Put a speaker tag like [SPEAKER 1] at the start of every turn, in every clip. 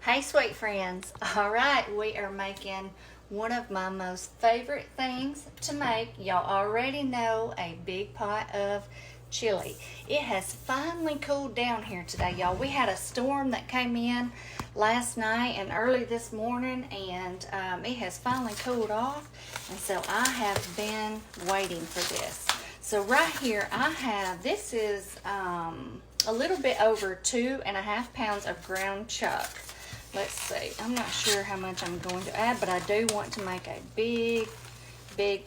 [SPEAKER 1] Hey sweet friends. All right, we are making one of my most favorite things to make. Y'all already know, a big pot of chili. It has finally cooled down here today, y'all. We had a storm that came in last night and early this morning, and it has finally cooled off, and so I have been waiting for this. So right here I have, this is a little bit over 2.5 pounds of ground chuck. Let's see, I'm not sure how much I'm going to add, but I do want to make a big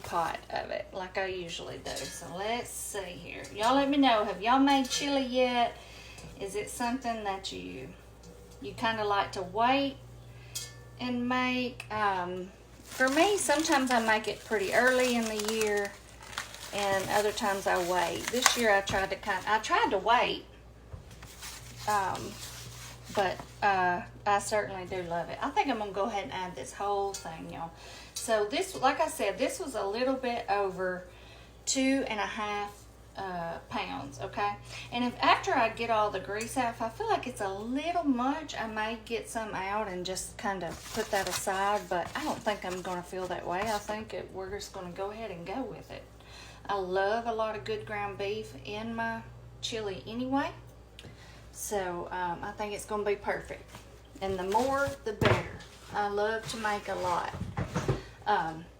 [SPEAKER 1] pot of it like I usually do. So let's see here. Y'all let me know, have y'all made chili yet? Is it something that you kind of like to wait and make? For me, sometimes I make it pretty early in the year, and other times I wait. This year I tried to wait, but I certainly do love it. I think I'm gonna go ahead and add this whole thing, y'all. So this, like I said, this was a little bit over 2.5 pounds, okay? And if after I get all the grease out, if I feel like it's a little much, I may get some out and just kind of put that aside, but I don't think I'm gonna feel that way. I think we're just gonna go ahead and go with it. I love a lot of good ground beef in my chili anyway, so I think it's gonna be perfect. And the more, the better. I love to make a lot.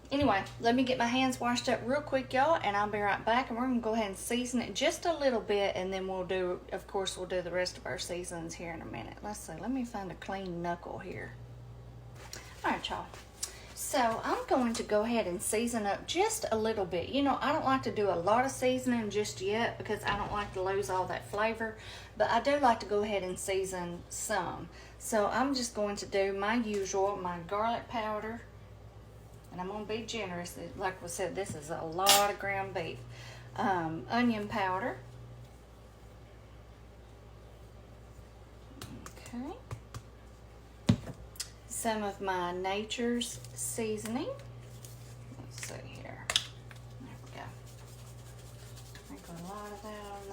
[SPEAKER 1] Anyway, let me get my hands washed up real quick, y'all, and I'll be right back, and we're gonna go ahead and season it just a little bit, and then we'll do, of course, we'll do the rest of our seasons here in a minute. Let's see, let me find a clean knuckle here. All right, y'all. So I'm going to go ahead and season up just a little bit. You know, I don't like to do a lot of seasoning just yet because I don't like to lose all that flavor, but I do like to go ahead and season some. So I'm just going to do my usual, my garlic powder, and I'm going to be generous. Like we said, this is a lot of ground beef. Onion powder. Okay. Some of my Nature's seasoning. Let's see here. There we go. Sprinkle a lot of that on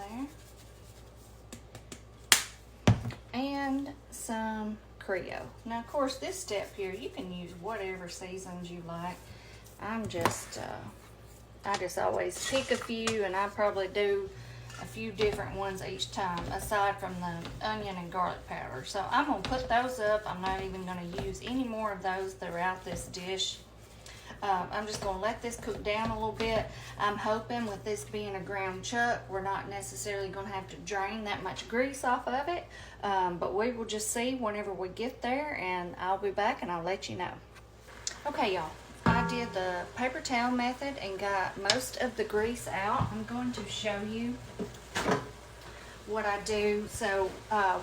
[SPEAKER 1] there. And some Creole. Now, of course, this step here, you can use whatever seasons you like. I just always pick a few, and I probably do a few different ones each time, aside from the onion and garlic powder. So I'm gonna put those up. I'm not even gonna use any more of those throughout this dish. I'm just gonna let this cook down a little bit. I'm hoping with this being a ground chuck, we're not necessarily gonna have to drain that much grease off of it, but we will just see whenever we get there, and I'll be back and I'll let you know. Okay, y'all. I did the paper towel method and got most of the grease out. I'm going to show you what I do. So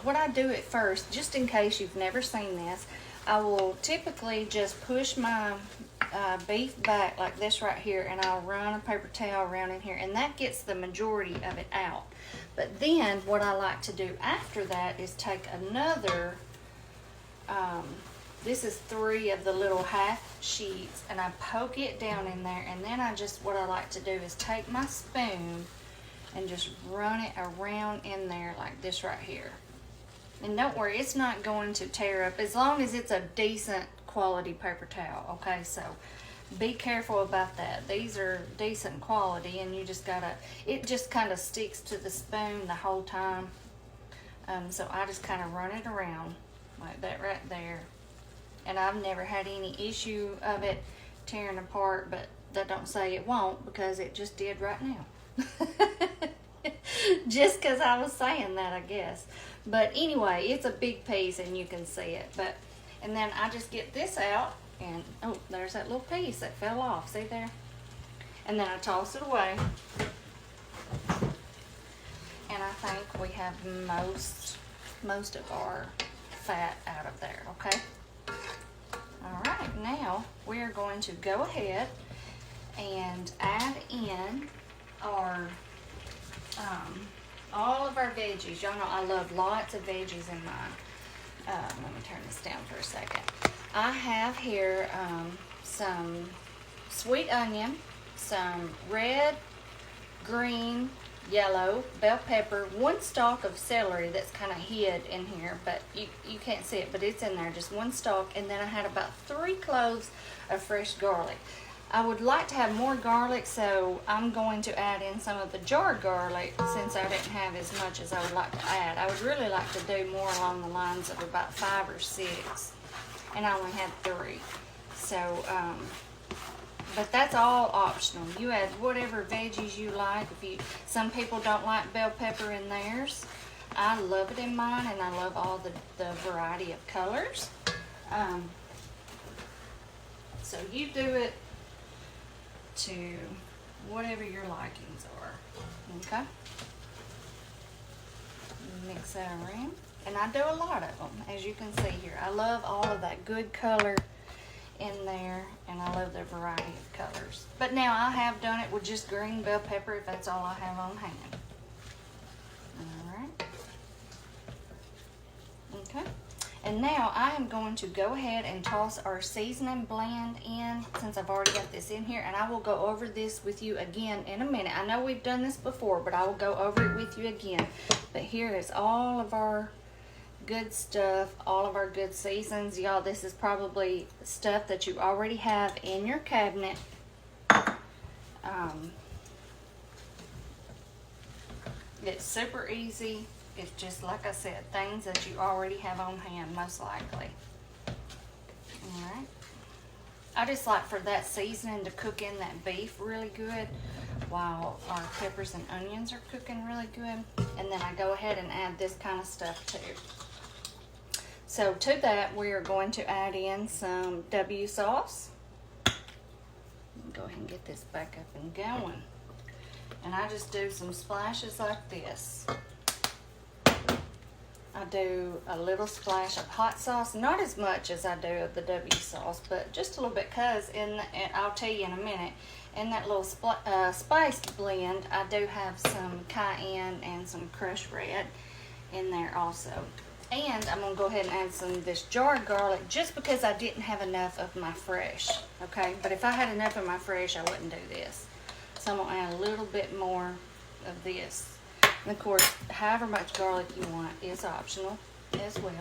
[SPEAKER 1] what I do at first, just in case you've never seen this, I will typically just push my beef back like this right here, and I'll run a paper towel around in here, and that gets the majority of it out. But then what I like to do after that is take another, this is 3 of the little half sheets, and I poke it down in there, and then what I like to do is take my spoon and just run it around in there like this right here. And don't worry, it's not going to tear up as long as it's a decent quality paper towel, okay? So be careful about that. These are decent quality, and you just gotta, it just kind of sticks to the spoon the whole time. So I just kind of run it around like that right there. And I've never had any issue of it tearing apart, but that don't say it won't, because it just did right now. Just because I was saying that, I guess. But anyway, it's a big piece and you can see it. And then I just get this out, and oh, there's that little piece that fell off. See there? And then I toss it away. And I think we have most of our fat out of there, okay? All right, now we're going to go ahead and add in our all of our veggies. Y'all know I love lots of veggies in mine. Let me turn this down for a second. I have here some sweet onion, some red, green, yellow bell pepper, 1 stalk of celery that's kind of hid in here, but you can't see it, but it's in there, just 1 stalk. And then I had about 3 cloves of fresh garlic. I would like to have more garlic, so I'm going to add in some of the jarred garlic since I didn't have as much as I would like to add. I would really like to do more along the lines of about 5 or 6, and I only had 3. So, but that's all optional. You add whatever veggies you like. Some people don't like bell pepper in theirs. I love it in mine, and I love all the variety of colors. So you do it to whatever your likings are. Okay? Mix that around. And I do a lot of them, as you can see here. I love all of that good color in there, and I love the variety of colors. But now I have done it with just green bell pepper if that's all I have on hand. Alright. Okay. And now I am going to go ahead and toss our seasoning blend in, since I've already got this in here, and I will go over this with you again in a minute. I know we've done this before, but I will go over it with you again. But here is all of our good stuff, all of our good seasons. Y'all, this is probably stuff that you already have in your cabinet. It's super easy. It's just, like I said, things that you already have on hand, most likely. Alright. I just like for that seasoning to cook in that beef really good while our peppers and onions are cooking really good. And then I go ahead and add this kind of stuff too. So to that, we are going to add in some W sauce. Go ahead and get this back up and going. And I just do some splashes like this. I do a little splash of hot sauce, not as much as I do of the W sauce, but just a little bit, because I'll tell you in a minute, in that little spice blend, I do have some cayenne and some crushed red in there also. And I'm going to go ahead and add some of this jarred garlic, just because I didn't have enough of my fresh, okay? But if I had enough of my fresh, I wouldn't do this. So I'm going to add a little bit more of this. And of course, however much garlic you want is optional as well.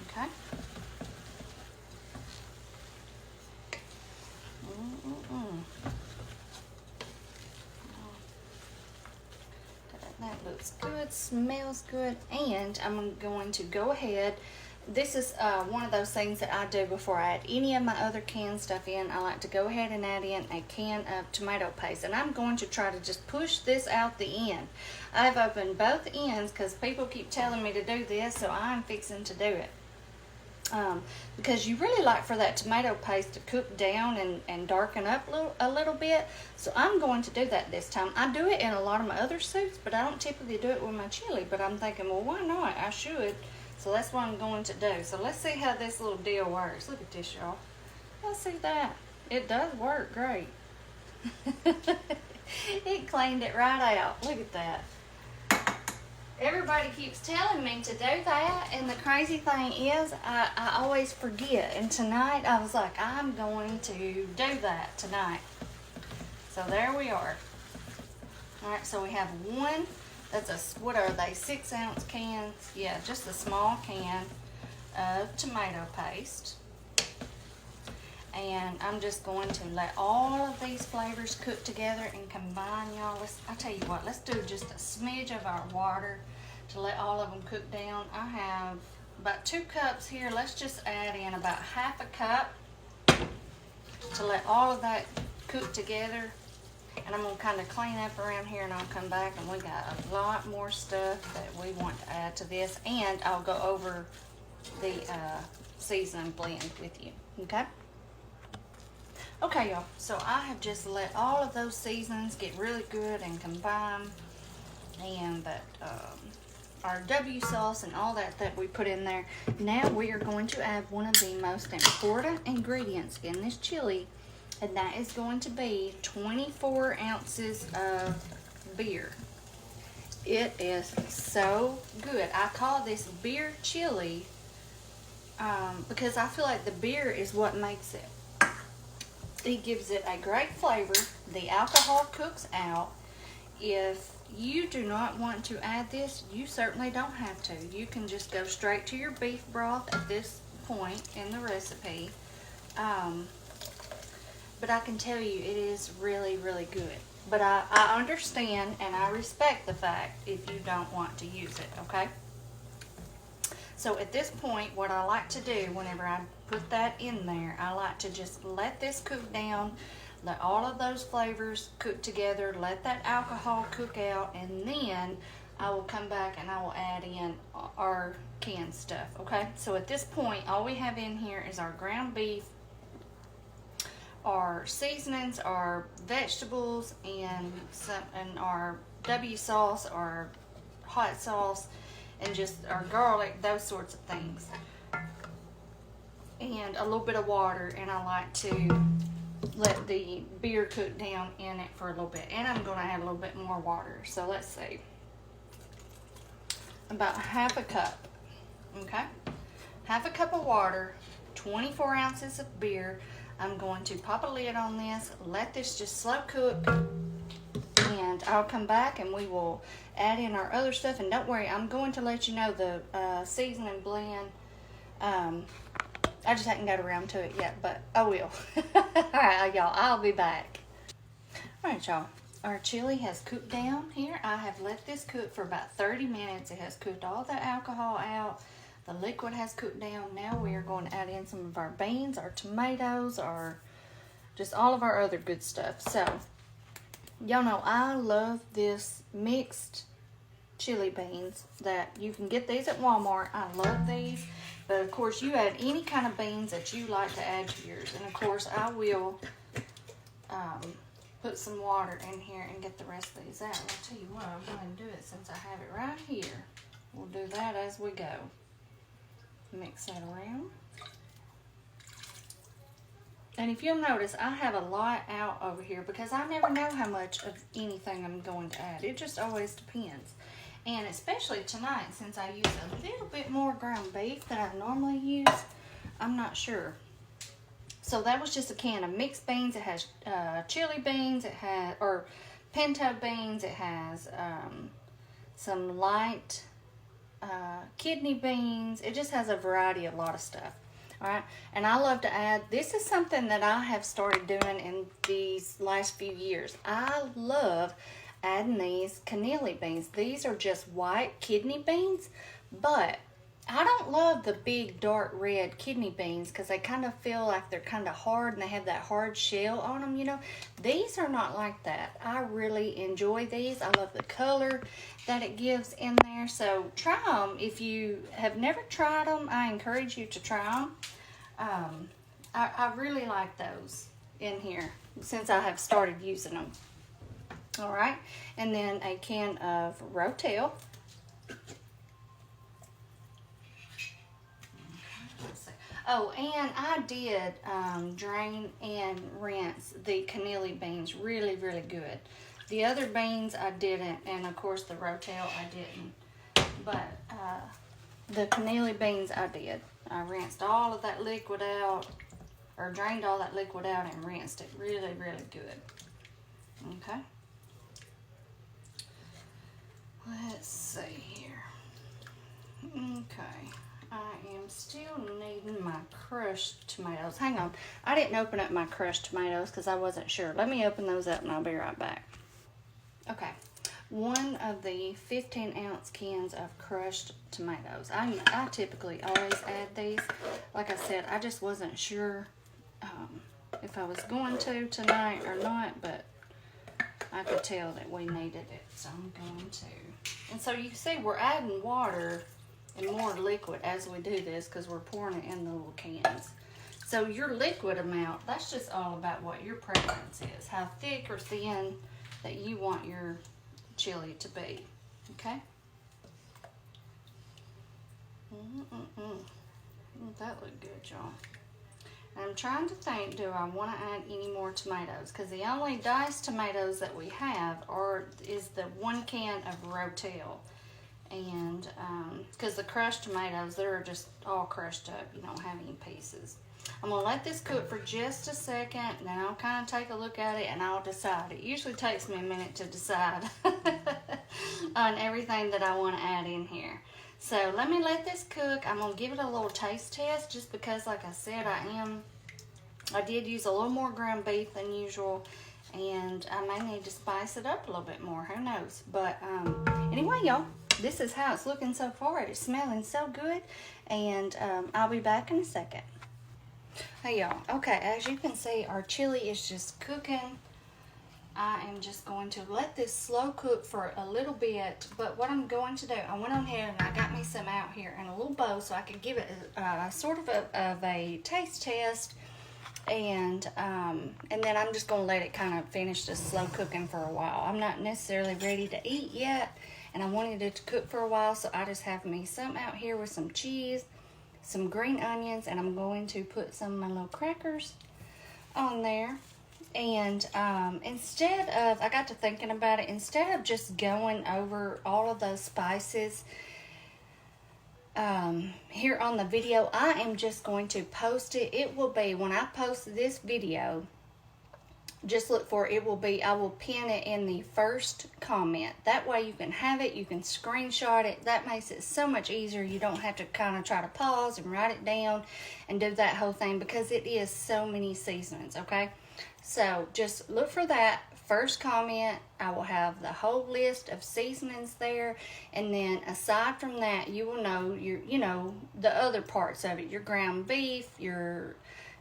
[SPEAKER 1] Okay. That looks good, smells good, and I'm going to go ahead. This is one of those things that I do before I add any of my other canned stuff in. I like to go ahead and add in a can of tomato paste, and I'm going to try to just push this out the end. I've opened both ends because people keep telling me to do this, so I'm fixing to do it. Because you really like for that tomato paste to cook down and darken up a little bit. So I'm going to do that this time. I do it in a lot of my other soups, but I don't typically do it with my chili. But I'm thinking, well, why not? I should. So that's what I'm going to do. So let's see how this little deal works. Look at this, y'all. Let's see that. It does work great. It cleaned it right out. Look at that. Everybody keeps telling me to do that, and the crazy thing is I always forget. And tonight I was like, I'm going to do that tonight. So there we are. All right, so we have one. That's what are they, 6-ounce cans? Yeah, just a small can of tomato paste. And I'm just going to let all of these flavors cook together and combine, y'all. I'll tell you what, let's do just a smidge of our water to let all of them cook down. I have about 2 cups here. Let's just add in about half a cup to let all of that cook together. And I'm going to kind of clean up around here, and I'll come back, and we got a lot more stuff that we want to add to this. And I'll go over the seasoning blend with you, okay? Okay, y'all, so I have just let all of those seasonings get really good and combine, and that our W sauce and all that we put in there. Now we are going to add one of the most important ingredients in this chili, and that is going to be 24 ounces of beer. It is so good. I call this beer chili because I feel like the beer is what makes it. It gives it a great flavor. The alcohol cooks out. if you do not want to add this, you certainly don't have to. You can just go straight to your beef broth at this point in the recipe. But I can tell you it is really, really good. But I understand and I respect the fact if you don't want to use it, okay? So at this point, what I like to do whenever I put that in there, I like to just let this cook down, let all of those flavors cook together, let that alcohol cook out, and then I will come back and I will add in our canned stuff, okay? So at this point, all we have in here is our ground beef, our seasonings, our vegetables, and our W sauce, our hot sauce, and just our garlic, those sorts of things. And a little bit of water, and I like to let the beer cook down in it for a little bit. And I'm gonna add a little bit more water. So let's see. About half a cup, okay? Half a cup of water, 24 ounces of beer. I'm going to pop a lid on this, let this just slow cook, and I'll come back and we will add in our other stuff. And don't worry, I'm going to let you know the seasoning blend. I just haven't got around to it yet, but I will. Alright, y'all, I'll be back. Alright, y'all, our chili has cooked down here. I have let this cook for about 30 minutes. It has cooked all the alcohol out. The liquid has cooked down. Now we are going to add in some of our beans, our tomatoes, just all of our other good stuff. So, y'all know I love this mixed chili beans that you can get these at Walmart. I love these. But of course, you add any kind of beans that you like to add to yours. And of course, I will put some water in here and get the rest of these out. I'll tell you what, I'm going to do it since I have it right here. We'll do that as we go. Mix that around. And if you'll notice, I have a lot out over here because I never know how much of anything I'm going to add. It just always depends. And especially tonight, since I use a little bit more ground beef than I normally use, I'm not sure. So that was just a can of mixed beans. It has chili beans, it has, or pinto beans, it has some light kidney beans. It just has a variety of a lot of stuff. Alright, and I love to add, this is something that I have started doing in these last few years. I love adding these cannelli beans. These are just white kidney beans, but I don't love the big dark red kidney beans because they kind of feel like they're kind of hard and they have that hard shell on them, you know. These are not like that. I really enjoy these. I love the color that it gives in there. So try them. If you have never tried them, I encourage you to try them. I really like those in here since I have started using them. All right, and then a can of Rotel. Oh, and I did drain and rinse the cannelli beans really, really good. The other beans I didn't, and of course the Rotel I didn't. But the cannelli beans I did. I rinsed all of that liquid out, or drained all that liquid out and rinsed it really, really good. Okay. Let's see here. Okay. I am still needing my crushed tomatoes. Hang on. I didn't open up my crushed tomatoes because I wasn't sure. Let me open those up and I'll be right back. Okay. One of the 15-ounce cans of crushed tomatoes. I typically always add these. Like I said, I just wasn't sure if I was going to tonight or not, but I could tell that we needed it, so I'm going to. And so you can see we're adding water and more liquid as we do this because we're pouring it in the little cans. So your liquid amount, that's just all about what your preference is, how thick or thin that you want your chili to be, okay? That looked good, y'all. I'm trying to think, do I want to add any more tomatoes? Because the only diced tomatoes that we have is the 1 can of Rotel. And because the crushed tomatoes, they're just all crushed up. You don't have any pieces. I'm gonna let this cook for just a second, then I'll kind of take a look at it and I'll decide. It usually takes me a minute to decide on everything that I want to add in here. So let me let this cook. I'm gonna give it a little taste test just because, like I said, I did use a little more ground beef than usual, and I may need to spice it up a little bit more, who knows. But anyway, y'all, this is how it's looking so far. It's smelling so good, and I'll be back in a second. Hey y'all, okay, as you can see, our chili is just cooking. I am just going to let this slow cook for a little bit, but what I'm going to do, I went on here and I got me some out here in a little bowl so I could give it sort of a taste test, and then I'm just going to let it kind of finish this slow cooking for a while. I'm not necessarily ready to eat yet, and I wanted it to cook for a while, so I just have me some out here with some cheese, some green onions, and I'm going to put some of my little crackers on there. And instead of, I got to thinking about it, instead of just going over all of those spices here on the video, I am just going to post it. It will be, when I post this video, just look for it will be, I will pin it in the first comment. That way you can have it, you can screenshot it. That makes it so much easier. You don't have to kind of try to pause and write it down and do that whole thing, because it is so many seasonings, okay? So just look for that first comment. I will have the whole list of seasonings there, and then aside from that, you will know the other parts of it, your ground beef, your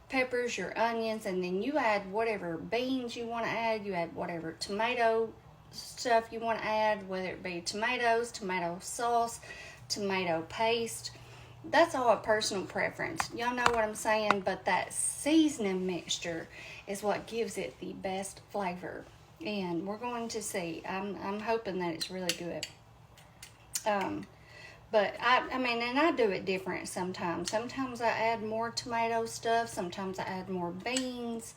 [SPEAKER 1] peppers, your onions, and then you add whatever beans you want to add. You add whatever tomato stuff you want to add, whether it be tomatoes, tomato sauce, tomato paste. That's all a personal preference. Y'all know what I'm saying, but that seasoning mixture is what gives it the best flavor, and we're going to see. I'm hoping that it's really good. But I mean, and I do it different sometimes. Sometimes I add more tomato stuff. Sometimes I add more beans.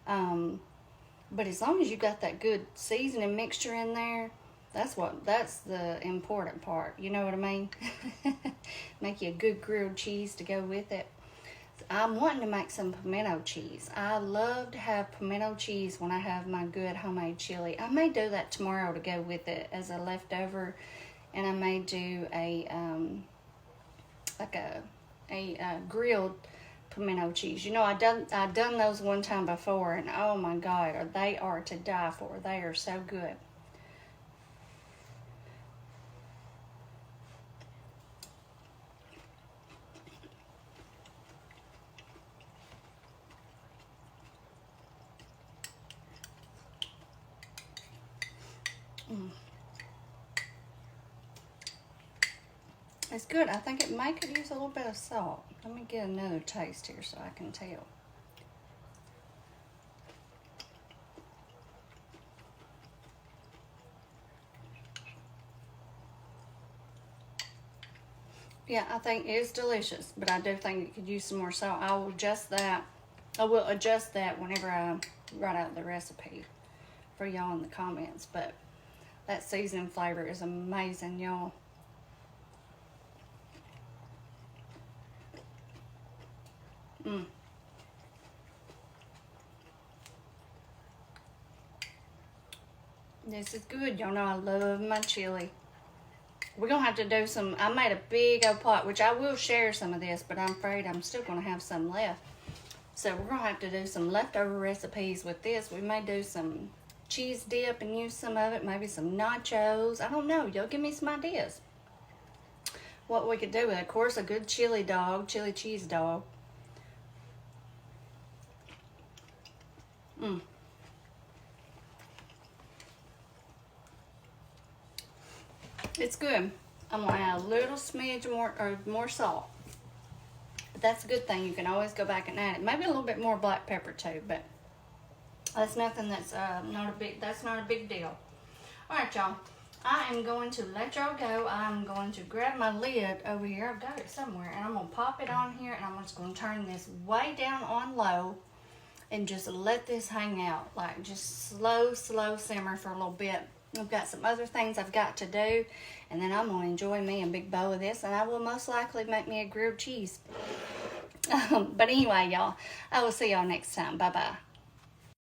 [SPEAKER 1] But as long as you got that good seasoning mixture in there, that's the important part. You know what I mean? Make you a good grilled cheese to go with it. I'm wanting to make some pimento cheese. I love to have pimento cheese when I have my good homemade chili. I may do that tomorrow to go with it as a leftover, and I may do a grilled pimento cheese. You know, I done those one time before, and oh my God, they are to die for. They are so good. It's good. I think it could use a little bit of salt. Let me get another taste here so I can tell. Yeah, I think it's delicious, but I do think it could use some more salt. I will adjust that. I will adjust that whenever I write out the recipe for y'all in the comments. But that seasoning flavor is amazing, y'all. This is good. Y'all know I love my chili. We're going to have to do some, I made a big old pot, which I will share some of this, but I'm afraid I'm still going to have some left. So we're going to have to do some leftover recipes with this. We may do some cheese dip and use some of it, maybe some nachos. I don't know. Y'all give me some ideas. What we could do with, of course, a good chili cheese dog. It's good. I'm gonna add a little smidge more salt. But that's a good thing. You can always go back and add it. Maybe a little bit more black pepper too, but that's nothing that's not a big deal. All right, y'all. I am going to let y'all go. I'm going to grab my lid over here. I've got it somewhere, and I'm gonna pop it on here, and I'm just gonna turn this way down on low and just let this hang out, like just slow simmer for a little bit. I've got some other things I've got to do, and then I'm going to enjoy me a big bowl of this, and I will most likely make me a grilled cheese. But anyway, y'all, I will see y'all next time. Bye-bye.